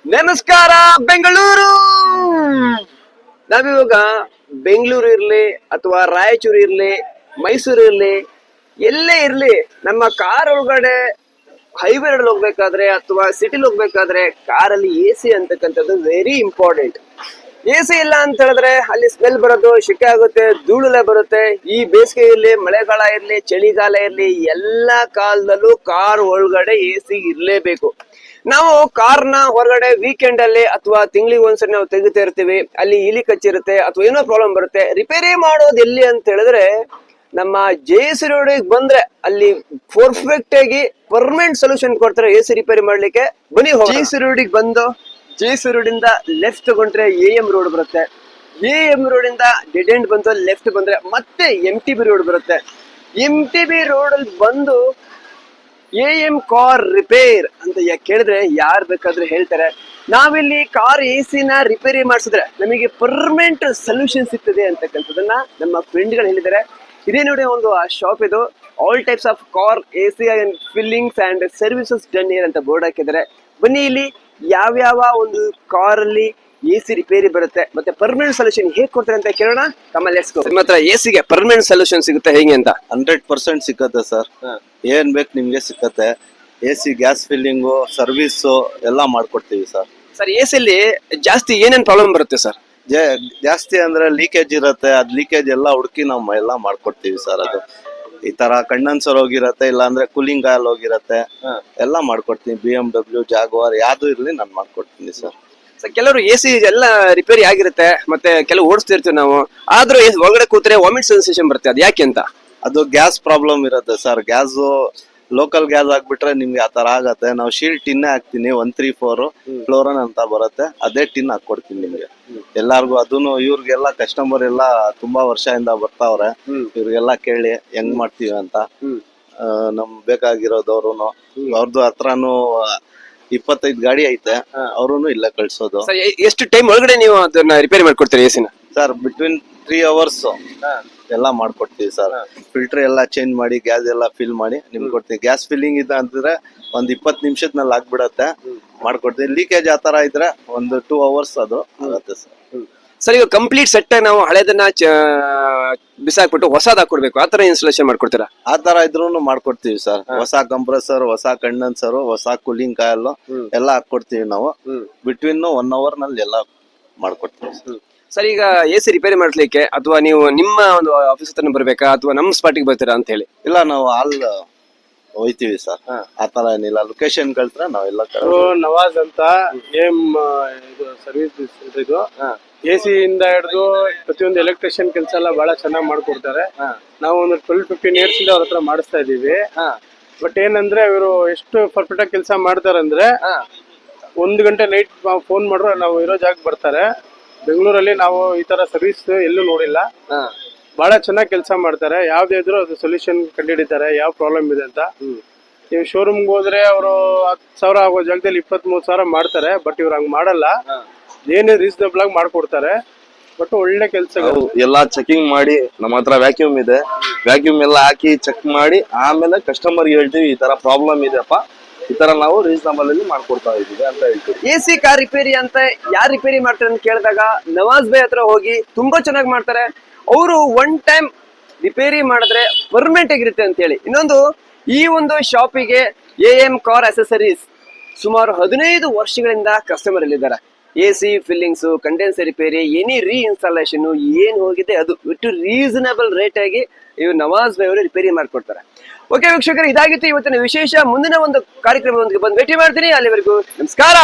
ನಮಸ್ಕಾರ ಬೆಂಗಳೂರು. ನಾವಿವಾಗ ಬೆಂಗಳೂರು ಇರ್ಲಿ ಅಥವಾ ರಾಯಚೂರು ಇರ್ಲಿ, ಮೈಸೂರು ಇರ್ಲಿ, ಎಲ್ಲೇ ಇರ್ಲಿ, ನಮ್ಮ ಕಾರ್ ಒಳಗಡೆ ಹೈವೇ ರೋಡ್ ಹೋಗ್ಬೇಕಾದ್ರೆ ಅಥವಾ ಸಿಟಿಲಿ ಹೋಗ್ಬೇಕಾದ್ರೆ ಕಾರಲ್ಲಿ AC ಅಂತಕ್ಕಂಥದ್ದು ವೆರಿ ಇಂಪಾರ್ಟೆಂಟ್. AC ಇಲ್ಲ ಅಂತ ಹೇಳಿದ್ರೆ ಅಲ್ಲಿ ಸ್ಮೆಲ್ ಬರೋದು, ಶೆಕೆ ಆಗುತ್ತೆ, ಧೂಳೆಲ್ಲ ಬರುತ್ತೆ. ಈ ಬೇಸಿಗೆ ಇರ್ಲಿ, ಮಳೆಗಾಲ ಇರ್ಲಿ, ಚಳಿಗಾಲ ಇರ್ಲಿ, ಎಲ್ಲಾ ಕಾಲದಲ್ಲೂ ಕಾರ್ ಒಳಗಡೆ AC ಇರ್ಲೇಬೇಕು. ನಾವು ಕಾರ್ನ ಹೊರಗಡೆ ವೀಕೆಂಡ್ ಅಲ್ಲಿ ಅಥವಾ ತಿಂಗಳಿಗೆ ಒಂದ್ಸರಿ ನಾವು ತೆಗಿತಾ ಇರ್ತೀವಿ, ಅಲ್ಲಿ ಇಲಿ ಕಚ್ಚಿರುತ್ತೆ ಅಥವಾ ಏನೋ ಪ್ರಾಬ್ಲಮ್ ಬರುತ್ತೆ. ರಿಪೇರಿ ಮಾಡೋದು ಎಲ್ಲಿ ಅಂತ ಹೇಳಿದ್ರೆ ನಮ್ಮ JC ರೋಡಿಗೆ ಬಂದ್ರೆ ಅಲ್ಲಿ ಪರ್ಫೆಕ್ಟ್ ಆಗಿ ಪರ್ಮನೆಂಟ್ ಸೊಲ್ಯೂಷನ್ ಕೊಡ್ತಾರೆ AC ರಿಪೇರಿ ಮಾಡ್ಲಿಕ್ಕೆ. ಬನ್ನಿ JC ರೋಡಿಗೆ ಬಂದು JC ರೋಡ್ ಇಂದ ಲೆಫ್ಟ್ ತಗೊಂಡ್ರೆ AM ರೋಡ್ ಬರುತ್ತೆ. AM ರೋಡ್ ಇಂದ ಡೆಡ್ ಎಂಡ್ ಬಂದು ಲೆಫ್ಟ್ ಬಂದ್ರೆ ಮತ್ತೆ MTB ರೋಡ್ ಬರುತ್ತೆ. MTB ರೋಡ್ ಅಲ್ಲಿ ಬಂದು AM ಕಾರ್ ರಿಪೇರ್ ಅಂತ ಕೇಳಿದ್ರೆ ಯಾರು ಬೇಕಾದ್ರೆ ಹೇಳ್ತಾರೆ. ನಾವಿಲ್ಲಿ ಕಾರ್ AC ನ ರಿಪೇರಿ ಮಾಡಿಸಿದ್ರೆ ನಮಗೆ ಪರ್ಮನೆಂಟ್ ಸೊಲ್ಯೂಷನ್ ಸಿಗ್ತದೆ ಅಂತಕ್ಕಂಥದನ್ನ ನಮ್ಮ ಫ್ರೆಂಡ್ಗಳು ಹೇಳಿದ್ದಾರೆ. ಇದೇ ನೋಡಿ ಒಂದು ಆ ಶಾಪ್ ಇದು. All types of car AC and fillings and services done here ಅಂತ ಬೋರ್ಡ್ ಹಾಕಿದ್ದಾರೆ. ಬನ್ನಿ ಇಲ್ಲಿ ಯಾವ್ಯಾವ ಒಂದು ಕಾರ್ ಅಲ್ಲಿ AC ರಿಪೇರಿ ಬರುತ್ತೆ ಮತ್ತೆ ಪರ್ಮನೆಂಟ್ ಸೊಲ್ಯೂಷನ್ ಹೇಗೆ ಕೊಡ್ತಾರೆ ಅಂತ ಕೇಳೋಣ. Kamal let's go. ನಿಮ್ಮ ಹತ್ರ AC ಗೆ ಪರ್ಮನೆಂಟ್ ಸೊಲ್ಯೂಷನ್ ಸಿಗುತ್ತೆ ಹೇಗೆ ಅಂತ? 100% ಸಿಕ್ಕತ್ತೆ ಸರ್. ಏನ್ ಬೇಕು ನಿಮ್ಗೆ ಸಿಕ್ಕತ್ತೆ. AC ಗ್ಯಾಸ್ ಫಿಲ್ಲಿಂಗು, ಸರ್ವಿಸು ಎಲ್ಲ ಮಾಡ್ಕೊಡ್ತೀವಿ ಸರ್. ಸರ್ AC ಅಲ್ಲಿ ಜಾಸ್ತಿ ಏನೇನ್ ಪ್ರಾಬ್ಲಮ್ ಬರುತ್ತೆ ಸರ್? ಜಾಸ್ತಿ ಅಂದ್ರೆ ಲೀಕೇಜ್ ಇರತ್ತೆ. ಅದ್ ಲೀಕೇಜ್ ಎಲ್ಲ ಹುಡುಕಿ ನಾವು ಎಲ್ಲ ಮಾಡ್ಕೊಡ್ತೀವಿ ಸರ್. ಅದು ಈ ತರ ಕಂಡೆನ್ಸರ್ ಹೋಗಿರತ್ತೆ, ಇಲ್ಲ ಅಂದ್ರೆ ಕೂಲಿಂಗ್ ಆಯಿಲ್ ಹೋಗಿರತ್ತೆ, ಎಲ್ಲ ಮಾಡ್ಕೊಡ್ತೀನಿ. BMW, ಜಾಗ್ವಾರ್ ಯಾವ್ದು ಇರ್ಲಿ ನಾನು ಮಾಡ್ಕೊಡ್ತೀನಿ ಸರ್. ಕೆಲವರು AC ಎಲ್ಲ ರಿಪೇರಿ ಆಗಿರುತ್ತೆ, ಮತ್ತೆ ಕೆಲವು ಓಡಿಸ್ತಿರ್ತೀವಿ ನಾವು, ಆದ್ರೂ ಒಳಗಡೆ ಕೂತ್ರೆ ವಾಮಿಟ್ ಸೆನ್ಸೇಷನ್ ಬರುತ್ತೆ. ಅದು ಯಾಕೆ ಅಂತ? ಅದು ಗ್ಯಾಸ್ ಪ್ರಾಬ್ಲಮ್ ಇರುತ್ತೆ ಸರ್. ಗ್ಯಾಸು ಲೋಕಲ್ ಗ್ಯಾಸ್ ಆಗ್ಬಿಟ್ರೆ ನಿಮ್ಗೆ ಆತರ ಆಗತ್ತೆ. ನಾವು ಶೀಲ್ಡ್ ಟಿನ್ನೇ ಹಾಕ್ತೀನಿ. 134 ಫ್ಲೋರನ್ ಅಂತ ಬರುತ್ತೆ, ಅದೇ ಟಿನ್ ಹಾಕೊಡ್ತೀನಿ ನಿಮ್ಗೆ ಎಲ್ಲಾರ್ಗು. ಅದನ್ನು ಇವ್ರಿಗೆಲ್ಲ ಕಸ್ಟಮರ್ ಎಲ್ಲ ತುಂಬಾ ವರ್ಷದಿಂದ ಬರ್ತಾವ್ರೆ. ಇವ್ರಿಗೆಲ್ಲ ಕೇಳಿ ಹೆಂಗ್ ಮಾಡ್ತೀವಿ ಅಂತ. ನಮ್ ಬೇಕಾಗಿರೋದವ್ರುನು ಅವ್ರದ್ದು ಹತ್ರನು 25 ಗಾಡಿ ಐತೆ, ಅವ್ರುನು ಇಲ್ಲೇ ಕಳ್ಸೋದು. ಎಷ್ಟು ಟೈಮ್ ಒಳಗಡೆ ನೀವು ಅದನ್ನ ರಿಪೇರಿ ಮಾಡ್ಕೊಡ್ತೀರಿ AC ನ? ಸರ್ ಬಿಟ್ವೀನ್ 3 hours ಎಲ್ಲ ಮಾಡ್ಕೊಡ್ತೀವಿ ಸರ್. ಫಿಲ್ಟರ್ ಎಲ್ಲ ಚೇಂಜ್ ಮಾಡಿ, ಗ್ಯಾಸ್ ಎಲ್ಲ ಫಿಲ್ ಮಾಡಿ ನಿಮ್ಗೆ ಕೊಡ್ತೀವಿ. ಗ್ಯಾಸ್ ಫಿಲ್ಲಿಂಗ್ ಇದೆ ಅಂತಂದ್ರೆ ಒಂದ್ 20 ನಿಮಿಷದ್ನಲ್ಲಿ ಆಗ್ಬಿಡತ್ತೆ, ಮಾಡ್ಕೊಡ್ತೀವಿ. ಲೀಕೇಜ್ ಆತರ ಇದ್ರೆ ಒಂದು 2 hours ಅದು ಆಗತ್ತೆ ಸರ್. ಸರ್ ಈಗ ಕಂಪ್ಲೀಟ್ ಸೆಟ್ ನಾವು ಹಳೆದನ್ನ ಬಿಸಾಕ್ಬಿಟ್ಟು ಹೊಸದ್ ಹಾಕೊಡ್ಬೇಕು, ಆತರ ಇನ್ಸ್ಟಾಲೇಷನ್ ಮಾಡ್ಕೊಡ್ತೀರಾ? ಆತರ ಇದ್ರೂನು ಮಾಡ್ಕೊಡ್ತೀವಿ ಸರ್. ಹೊಸ ಕಂಪ್ರೆಸರ್, ಹೊಸ ಕಂಡೆನ್ಸರ್, ಹೊಸ ಕೂಲಿಂಗ್ ಕಾಯಿಲ್ ಎಲ್ಲ ಹಾಕೊಡ್ತೀವಿ ನಾವು. ಬಿಟ್ವೀನ್ 1 hour ನಲ್ಲಿ ಎಲ್ಲ ಮಾಡ್ಕೊಡ್ತೀವಿ. ಸರ್ ಈಗ AC ರಿಪೇರಿ ಮಾಡ್ಲಿಕ್ಕೆ ಅಥವಾ ನೀವು ನಿಮ್ಮ ಒಂದು ಆಫೀಸ್ ಹತ್ರ ಬರ್ಬೇಕಾ ಅಥವಾ ನಮ್ಮ ಸ್ಪಾಟಿಗೆ ಬರ್ತೀರಾ ಅಂತ ಹೇಳಿ? ಇಲ್ಲ, ನಾವು ಆಲ್ ಹೋಯ್ತೀವಿ ಸರ್. ಆತರ ಏನಿಲ್ಲ, ಲೊಕೇಶನ್ ಕಳ್ತ್ರ ನಾವೆಲ್ಲ. ನವಾಜ್ ಅಂತ ಇದು ಸರ್ವಿಸ್ ಇದು AC ಇಂದ ಹಿಡಿದು ಪ್ರತಿಯೊಂದು ಎಲೆಕ್ಟ್ರಿಷಿಯನ್ ಕೆಲಸ ಎಲ್ಲ ಬಹಳ ಚೆನ್ನಾಗಿ ಮಾಡ್ಕೊಡ್ತಾರೆ. ನಾವು ಒಂದು 12-15 years ಇಂದ ಅವ್ರ ಹತ್ರ ಮಾಡಿಸ್ತಾ ಇದೀವಿ. ಬಟ್ ಏನಂದ್ರೆ ಇವರು ಎಷ್ಟು ಪರ್ಫೆಕ್ಟ್ ಆಗಿ ಕೆಲಸ ಮಾಡ್ತಾರಂದ್ರೆ 1 ಗಂಟೆ ನೈಟ್ ಫೋನ್ ಮಾಡ್ರು ನಾವು ಇರೋ ಜಾಗಕ್ಕೆ ಬರ್ತಾರೆ. ಬೆಂಗಳೂರಲ್ಲಿ ನಾವು ಈ ತರ ಸರ್ವಿಸ್ ಎಲ್ಲೂ ನೋಡಿಲ್ಲ. ಬಹಳ ಚೆನ್ನಾಗಿ ಕೆಲಸ ಮಾಡ್ತಾರೆ. ಯಾವ್ದೇ ಇದ್ರು ಅದು ಸೊಲ್ಯೂಷನ್ ಕಂಡುಹಿಡಿತಾರೆ, ಯಾವ ಪ್ರಾಬ್ಲಮ್ ಇದೆ ಅಂತ. ನೀವು ಶೋರೂಮ್ಗೆ ಹೋದ್ರೆ ಅವರು 10,000 ಆಗೋ ಜಾಗದಲ್ಲಿ 23,000 ಮಾಡ್ತಾರೆ. ಬಟ್ ಇವ್ರು ಹಂಗ್ ಮಾಡಲ್ಲ, ಏನೇ ರೀಸನಬಲ್ ಆಗಿ ಮಾಡ್ಕೊಡ್ತಾರೆ. ಬಟ್ ಒಳ್ಳೆ ಕೆಲಸಗಳು ಎಲ್ಲಾ ಚೆಕಿಂಗ್ ಮಾಡಿ, ನಮ್ಮ ಹತ್ರ ವ್ಯಾಕ್ಯೂಮ್ ಇದೆ, ವ್ಯಾಕ್ಯೂಮ್ ಎಲ್ಲ ಹಾಕಿ ಚೆಕ್ ಮಾಡಿ ಆಮೇಲೆ ಕಸ್ಟಮರ್ ಹೇಳ್ತೀವಿ ಈ ತರ ಪ್ರಾಬ್ಲಮ್ ಇದೆಯಪ್ಪ, ಈ ತರ ನಾವು ರೀಸನಬಲ್ ಅಲ್ಲಿ ಮಾಡ್ಕೊಡ್ತಾ ಇದೀವಿ ಅಂತ ಹೇಳ್ತೀವಿ. AC ಕಾರ್ ರಿಪೇರಿ ಅಂತ ಯಾರು ರಿಪೇರಿ ಮಾಡ್ತಾರೆ ಅಂತ ಕೇಳಿದಾಗ ನವಾಜ್ ಬೈ ಹತ್ರ ಹೋಗಿ ತುಂಬಾ ಚೆನ್ನಾಗಿ ಮಾಡ್ತಾರೆ. ಅವರು 1 time ರಿಪೇರಿ ಮಾಡಿದ್ರೆ ಪರ್ಮನೆಂಟ್ ಆಗಿರುತ್ತೆ ಅಂತ ಹೇಳಿ. ಇನ್ನೊಂದು, ಈ ಒಂದು ಶಾಪಿಗೆ AM ಕಾರ್ ಅಸೆಸರೀಸ್ ಸುಮಾರು 15 ವರ್ಷಗಳಿಂದ ಕಸ್ಟಮರ್ ಅಲ್ಲಿದ್ದಾರೆ. AC fillings, condenser repair, any reinstallation ಏನ್ ಹೋಗಿದೆ ಅದು ಇಟ್ಟು ರೀಸನಬಲ್ ರೇಟ್ ಆಗಿ ಇವ್ರು ನವಾಜ್ ಬೈ ಅವರು ರಿಪೇರಿ ಮಾಡ್ಕೊಡ್ತಾರೆ. ಓಕೆ ವೀಕ್ಷಕರು, ಇದಾಗಿತ್ತು ಇವತ್ತಿನ ವಿಶೇಷ. ಮುಂದಿನ ಒಂದು ಕಾರ್ಯಕ್ರಮದೊಂದಿಗೆ ಬಂದು ಭೇಟಿ ಮಾಡ್ತೀನಿ. ಅಲ್ಲಿವರೆಗೂ ನಮಸ್ಕಾರ.